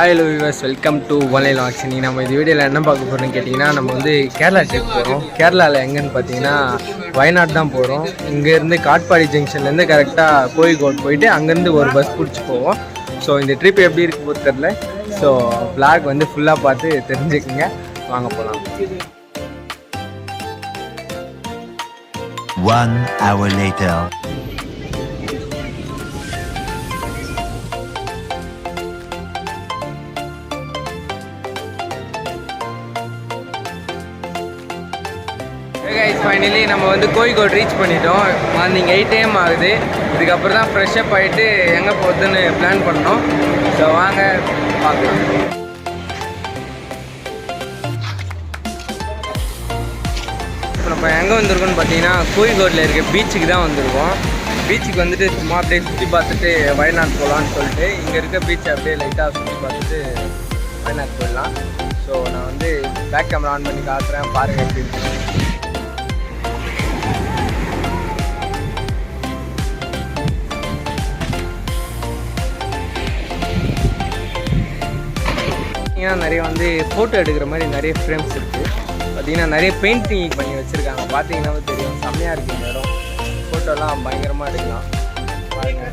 Hi hello viewers, welcome to Online Walks. நம்ம இந்த வீடியோவில் என்ன பார்க்க போகிறோம்னு கேட்டிங்கன்னா, நம்ம வந்து கேரளா ட்ரிப் போகிறோம். கேரளாவில் எங்கேன்னு பார்த்தீங்கன்னா வயநாடு தான் போகிறோம். இங்கேருந்து காட்பாடி ஜங்ஷன்லேருந்து கரெக்டாக கோழிக்கோட் போயிட்டு அங்கேருந்து ஒரு பஸ் பிடிச்சி போவோம். ஸோ இந்த ட்ரிப் எப்படி இருக்கு போது தெரில. ஸோ பிளாக் வந்து ஃபுல்லாக பார்த்து தெரிஞ்சுக்குங்க. வாங்க போகலாம். 1 hour later. ஃபைனலி நம்ம வந்து கோழிக்கோட் ரீச் பண்ணிட்டோம். மார்னிங் 8 AM ஆகுது. இதுக்கப்புறம் தான் ஃப்ரெஷ்ஷப் ஆகிட்டு எங்கே போகுதுன்னு பிளான் பண்ணோம். ஸோ வாங்க பார்க்கலாம். இப்போ நம்ம எங்கே வந்திருக்கோம்னு பார்த்தீங்கன்னா கோழிக்கோட்டில் இருக்க பீச்சுக்கு தான் வந்திருக்கோம். பீச்சுக்கு வந்துட்டு சும்மா அப்படியே சுற்றி பார்த்துட்டு வயநாடு போகலான்னு சொல்லிட்டு இங்கே இருக்க பீச்சை அப்படியே லைட்டாக சுற்றி பார்த்துட்டு வயநாடு போயிடலாம். ஸோ நான் வந்து பேக் கேமரா ஆன் பண்ணி காட்டுறேன், பாருங்கள் எப்படி இருக்கு. நிறைய வந்து ஃபோட்டோ எடுக்கிற மாதிரி நிறைய ஃப்ரேம்ஸ் இருக்குது. பார்த்தீங்கன்னா நிறைய பெயிண்டிங் பண்ணி வச்சுருக்காங்க. பார்த்தீங்கன்னா தெரியும், செம்மையாக இருக்குது இந்த இடம். ஃபோட்டோலாம் பயங்கரமாக எடுக்கலாம். பாருங்க.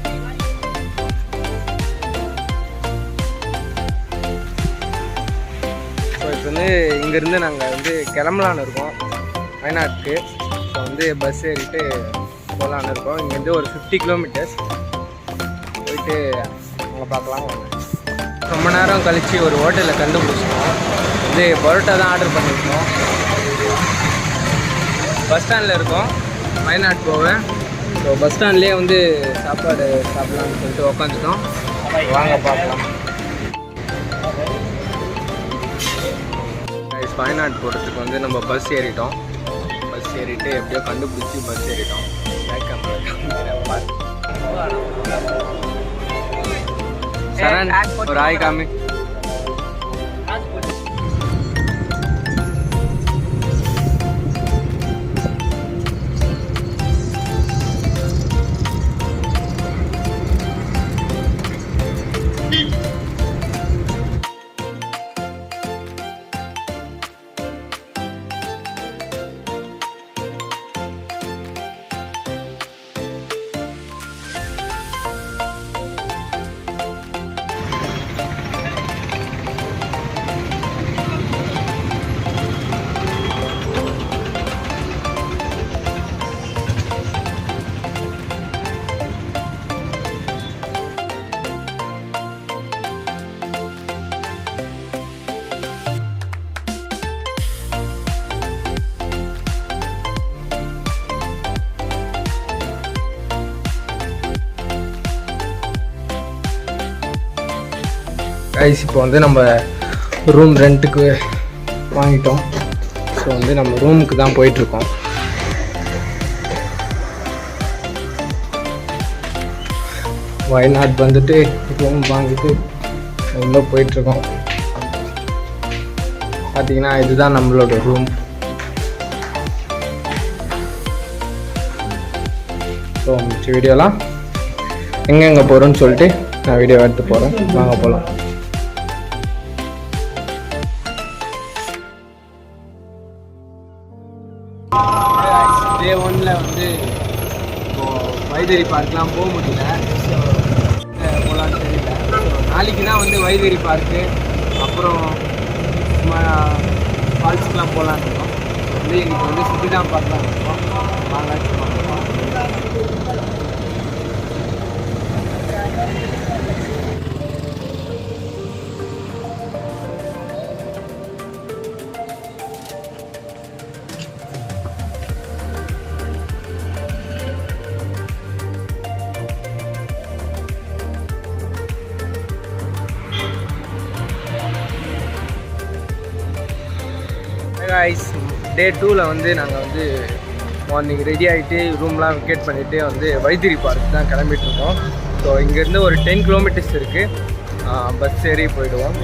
ஸோ இப்போ வந்து இங்கேருந்து நாங்கள் வந்து கிளம்பலான்னு இருக்கோம் வயநாட்டுக்கு. ஸோ வந்து பஸ் ஏறிட்டு போகலான்னு இருக்கோம். இங்கேருந்து ஒரு 50 கிலோமீட்டர்ஸ் போயிட்டு அங்கே பார்க்கலாம். ரொம்ப நேரம் கழித்து ஒரு ஹோட்டலில் கண்டுபிடிச்சிட்டோம். வந்து பரோட்டா தான் ஆர்டர் பண்ணியிருக்கோம். பஸ் ஸ்டாண்டில் இருக்கோம், வயநாடு போவேன். ஸோ பஸ் ஸ்டாண்ட்லேயே வந்து சாப்பாடு சாப்பிட்லான்னு சொல்லிட்டு உக்காந்துட்டோம். வாங்க பார்க்கலாம். வயநாடு போகிறதுக்கு வந்து நம்ம பஸ் ஏறிட்டோம். பஸ் ஏறிட்டு எப்படியோ கண்டுபிடிச்சி பஸ் ஏறிட்டோம். சரண் ஒரு ஆய் காமி. கைஸ் இப்போ வந்து நம்ம ரூம் ரெண்ட்டுக்கு வாங்கிட்டோம். ஸோ வந்து நம்ம ரூமுக்கு தான் போயிட்டுருக்கோம். வயநாடு வந்துட்டு ரூம் வாங்கிட்டு உள்ளே போயிட்டுருக்கோம். பார்த்தீங்கன்னா இதுதான் நம்மளோட ரூம். ஸோ மிச்ச வீடியோலாம் எங்கெங்கே போகிறோன்னு சொல்லிட்டு நான் வீடியோ எடுத்து போகிறேன். வாங்க போகலாம். டே 1ல் வந்து இப்போது வைதேரி பார்க்கெலாம் போக முடியல. ஸோ போகலான்னு தெரியல. ஸோ நாளைக்கு தான் வந்து வைதேரி பார்க்கு அப்புறம் சும்மா ஃபால்ஸுக்கெலாம் போகலான்னு இருக்கோம். வந்து இன்றைக்கி வந்து சுற்றி தான் பார்க்கலாம் இருக்கோம். வாங்க சும்மா கைஸ். டே 2ல் வந்து நாங்கள் வந்து மார்னிங் ரெடி ஆகிட்டு ரூம்லாம் வெக்கேட் பண்ணிவிட்டு வந்து வைத்திரி பார்க் தான் கிளம்பிட்டுருக்கோம். ஸோ இங்கேருந்து ஒரு 10 கிலோமீட்டர்ஸ் இருக்குது. பஸ் ஏறி போயிடுவோம்.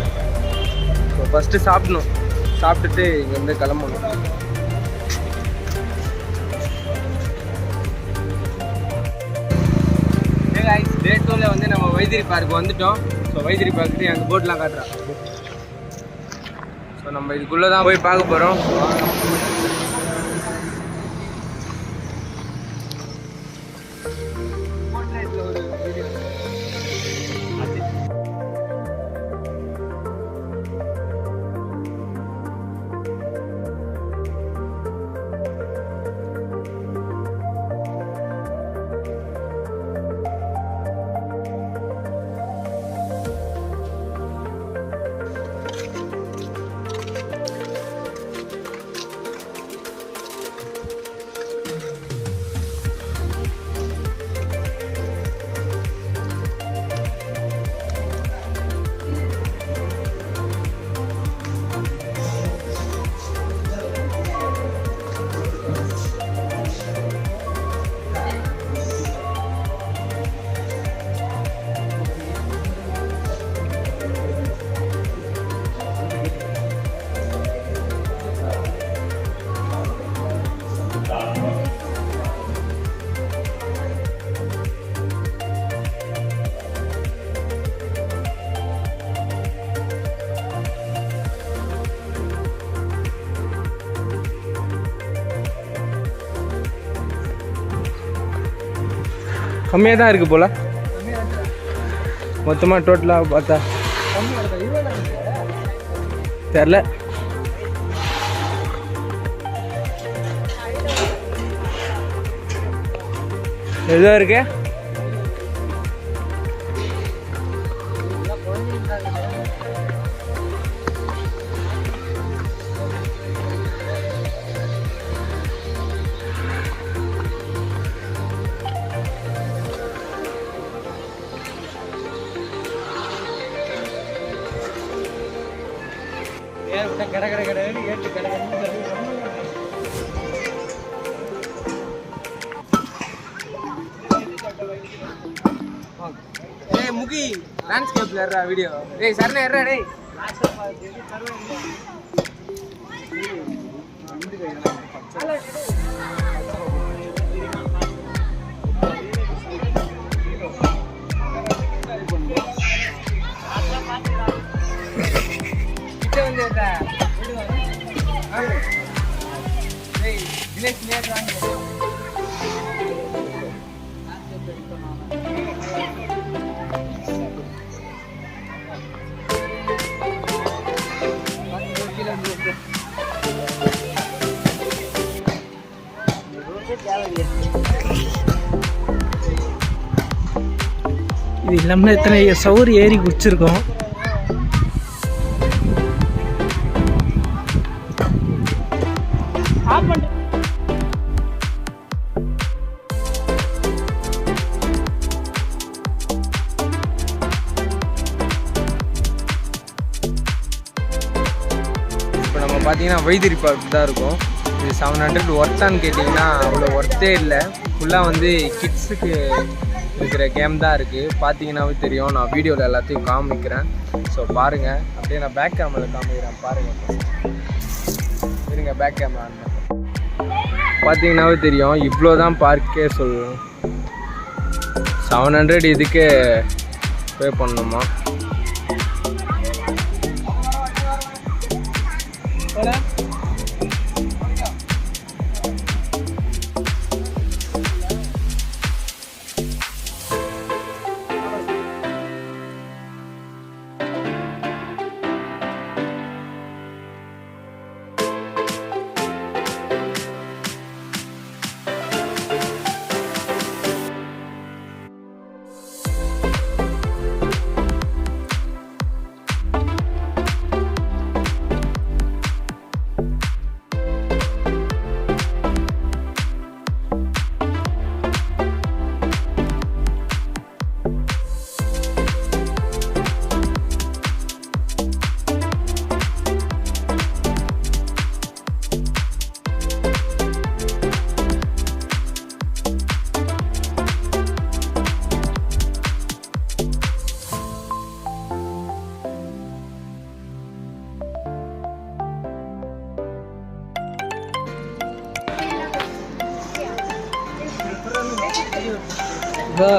ஸோ ஃபஸ்ட்டு சாப்பிடணும். சாப்பிட்டுட்டு இங்கேருந்து கிளம்பணும். டே 2ல் வந்து நம்ம வைத்திரி பார்க் வந்துட்டோம். ஸோ வைத்திரி பார்த்துட்டு அந்த போட்லாம் காட்டுறான். ஸோ நம்ம இதுக்குள்ளே தான் போய் பார்க்க போகிறோம். கம்மியாக தான் இருக்குது போல். மொத்தமாக டோட்டலாக பார்த்தா தெரில. எதுவும் இருக்கு. முகி லேண்ட்ஸ்கேப்ல ஏறா வீடியோ. டேய் சரணே ஏறா டேய். கிட்ட வந்து ஏறா. டேய் தினேஷ் நேரா வாங்க. இது இல்லாமல் எத்தனை சவுறு ஏறி குடிச்சிருக்கோம். இப்போ நம்ம பார்த்தீங்கன்னா வைத்திரி பார்க் தான் இருக்கும். இது 700 ஒர்த்தான்னு கேட்டிங்கன்னா அவ்வளோ ஒர்த்தே இல்லை. ஃபுல்லாக வந்து கிட்ஸுக்கு இருக்கிற கேம் தான் இருக்குது. பார்த்தீங்கன்னாவே தெரியும். நான் வீடியோவில் எல்லாத்தையும் காமிக்கிறேன். ஸோ பாருங்கள். அப்படியே நான் பேக் கேமராவில் காமிக்கிறேன். பாருங்கள். இருங்க பேக் கேமரா பார்த்தீங்கன்னாவே தெரியும். இவ்வளோ தான் பார்க்கே சொல்லணும். 700 இதுக்கே பே பண்ணணுமா?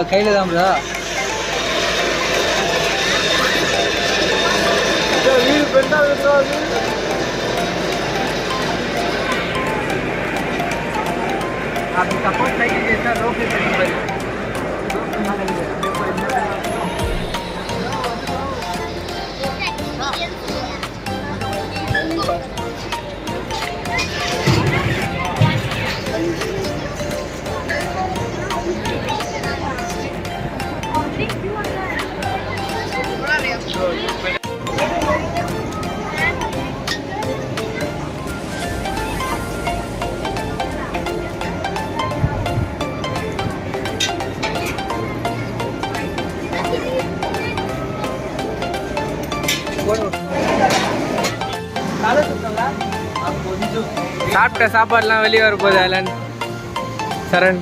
கையில் தான் அப்படி சப்போஸ் சைக்கிள் கேட்டா ரோப்பு தெரியும். சாப்பிட்ட சாப்பாடுலாம் வெளியே வர போகுது அலன் சரண்.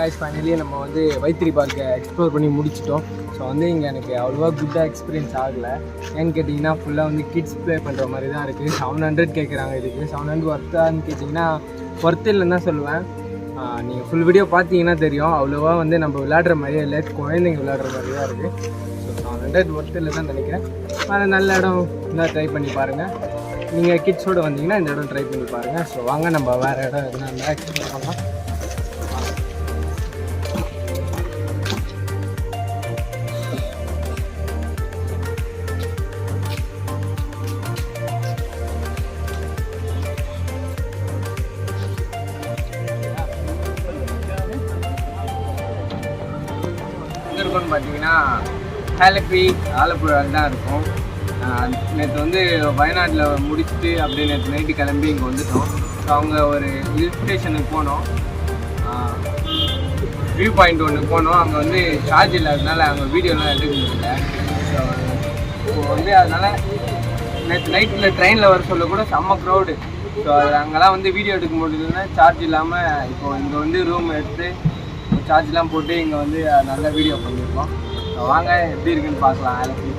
guys, ஃபைனலி நம்ம வந்து வைத்திரி பார்க்கை எக்ஸ்ப்ளோர் பண்ணி முடிச்சிட்டோம். ஸோ வந்து இங்கே எனக்கு அவ்வளோவா குட்டாக எக்ஸ்பீரியன்ஸ் ஆகலை. ஏன்னு கேட்டிங்கன்னா ஃபுல்லாக வந்து கிட்ஸ் ப்ளே பண்ணுற மாதிரி தான் இருக்குது. 700 கேட்குறாங்க இதுக்கு. 700 ஒர்த்தான்னு கேட்டிங்கன்னா ஒர்த்து இல்லைன்னு தான் சொல்லுவேன். நீங்கள் ஃபுல் வீடியோ பார்த்தீங்கன்னா தெரியும். அவ்வளோவா வந்து நம்ம விளையாடுற மாதிரியே இல்லை, குழந்தைங்க விளையாடுற மாதிரி தான் இருக்குது. ஸோ 700 ஒர்த்து இல்லை தான் நினைக்கிறேன். அது நல்ல இடம் தான், ட்ரை பண்ணி பாருங்கள். நீங்கள் கிட்ஸோடு வந்தீங்கன்னா இந்த இடம் ட்ரை பண்ணி பாருங்கள். ஸோ வாங்க நம்ம வேறு இடம் எதுனா இருந்தால் எக்ஸ்ப்ளோர் பண்ணலாம். இருக்குன்னு பார்த்தீங்கன்னா Alleppey ஆலப்புழாவில் தான் இருக்கும். நேற்று வந்து வயநாட்டில் முடிச்சுட்டு அப்படியே நேற்று நைட்டு கிளம்பி இங்கே வந்துட்டோம். ஸோ அவங்க ஒரு ஹில் ஸ்டேஷனுக்கு போனோம், வியூ பாயிண்ட் ஒன்று போனோம். அங்கே வந்து சார்ஜ் இல்லாததுனால அங்கே வீடியோலாம் எடுக்க முடியல. ஸோ வந்து அதனால் நேற்று நைட்டில் ட்ரெயினில் வர சொல்ல கூட செம்ம க்ரௌடு. ஸோ அது அங்கெல்லாம் வந்து வீடியோ எடுக்க முடியலன்னா சார்ஜ் இல்லாமல் இப்போ இங்கே வந்து ரூம் எடுத்து சார்ஜ்லாம் போட்டு இங்கே வந்து நல்ல வீடியோ பண்ணியிருக்கோம். ஸோ வாங்க எப்படி இருக்குன்னு பார்க்கலாம். ஆலப்பி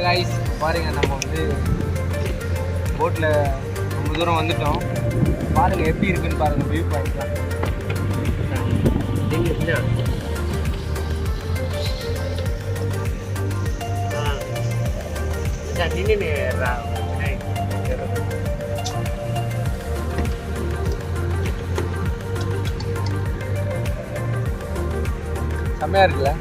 கைஸ் பாருங்கள், நம்ம வந்து போட்டில் ரொம்ப தூரம் வந்துட்டோம். பாருங்கள் எப்படி இருக்குன்னு பாருங்கள் வியூ பாயிண்ட்லாம். செம்மையாக இருக்குல்ல?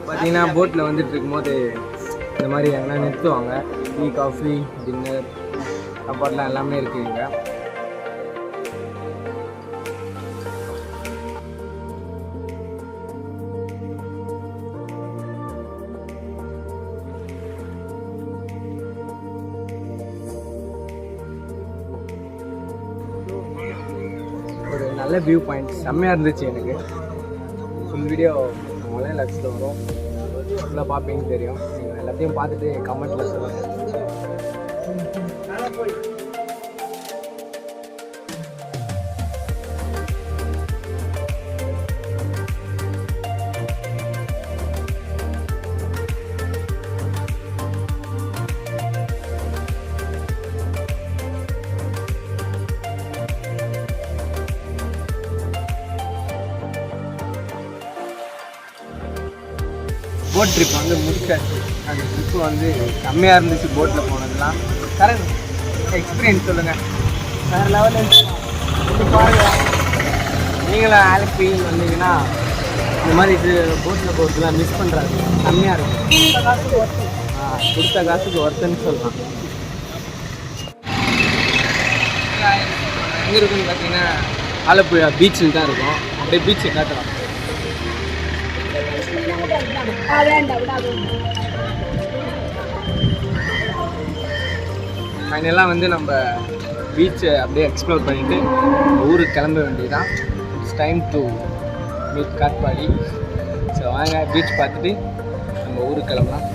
பார்த்தீங்கன்னா போட்டில் வந்துட்டு இருக்கும்போது இந்த மாதிரி எங்கன்னா நிறுத்துவாங்க. டீ, காஃபி, டின்னர், சாப்பாடுலாம் எல்லாமே இருக்குங்க. ஒரு நல்ல வியூ பாயிண்ட் செம்மையாக இருந்துச்சு. எனக்கு ஃபுல் வீடியோ மலை லக்ஸில் வரும், ஃபுல்லாக பார்ப்பீங்கன்னு தெரியும். நீங்கள் எல்லாத்தையும் பார்த்துட்டு கமெண்ட்டில் சொல்லுங்கள். போட் ட்ரிப் வந்து முடிச்சாச்சு. அந்த ட்ரிப்பு வந்து செம்மையாக இருந்துச்சு. போட்டில் போனதுலாம் கரெக்ட் எக்ஸ்பீரியன்ஸ் சொல்லுங்கள். வேறு லெவலில் இருந்துச்சு. பாருங்கள், நீங்களும் ஆலப்பி வந்தீங்கன்னா இந்த மாதிரி இது போட்டில் போகிறதுலாம் மிஸ் பண்ணுறாங்க. செம்மையாக இருக்கும். கொடுத்த காசுக்கு ஒர்த்துன்னு சொல்லலாம். எங்கே இருக்குன்னு பார்த்தீங்கன்னா ஆலப்புழா பீச்சில் தான் இருக்கும். அப்படியே பீச்சை காட்டுறோம். ஃபைனலாக வந்து நம்ம பீச்சை அப்படியே எக்ஸ்ப்ளோர் பண்ணிவிட்டு ஊருக்கு கிளம்ப வேண்டியதுதான். It's time to meet Katpadi. So வாங்க பீச் பார்த்துட்டு நம்ம ஊருக்கு கிளம்பலாம்.